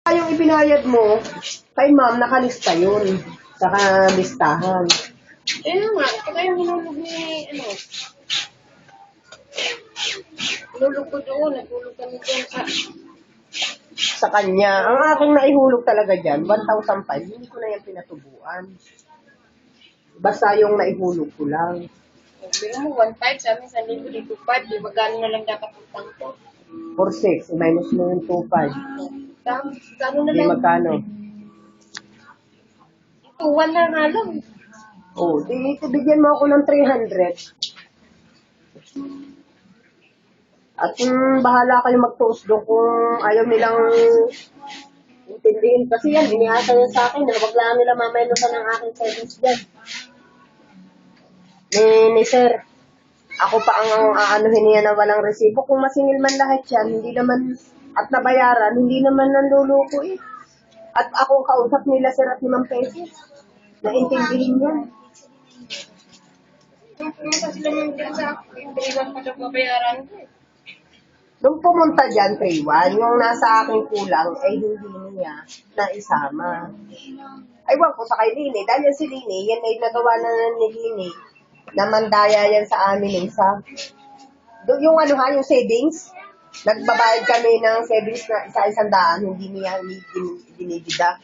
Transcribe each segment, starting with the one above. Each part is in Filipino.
Yung ipinayad mo, kay ma'am, nakalista yun. Saka listahan. Nga, kaya yung hinulog ni, hinulog ko doon, nagulog kami doon Sa kanya. Ang aking naihulog talaga dyan, 1,005. Hindi ko na yan pinatubuan. Basta yung naihulog ko lang. Biro mo, 1.5, sa amin, 1,000 dito 5, di ba gano'n na lang dapat utang ko? 4,600, minus mo yung 2,500. Gano'n na Hindi lang. magkano? Ito, 1 na nga lang. Oh, di bigyan mo ako ng 300. At bahala kayo magtuos doon kung ayaw nilang intindihin. Kasi yan, iniasa yan sa akin. Wag lang nila mamayanusan ng aking savings dyan. Ni sir, ako pa ang aanuhin niya na walang resibo. Kung masingil man lahat yan, hindi naman, at nabayaran, hindi naman nanluluko eh. At ako kausap nila sir at 5 pesos. Naintindihin yan. Yung pumunta sila yung dyan sa akin, iwan pa daw babayaran ko. Nung pumunta dyan, 3-1, yung nasa aking kulang, ay hindi niya naisama. Aywan ko sa kay Lini. Dahil yan si Lini, yan ay nagawa na ni Lini na mandaya yan sa amin isa. Yung yung savings, nagbabayad kami ng savings na isa-100, hindi niya dinidida.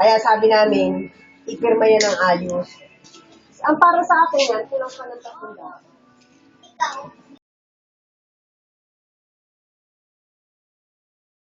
Kaya sabi namin, ipirma yan ng ayos. Ang para sa akin yan, kulang pa ng 300.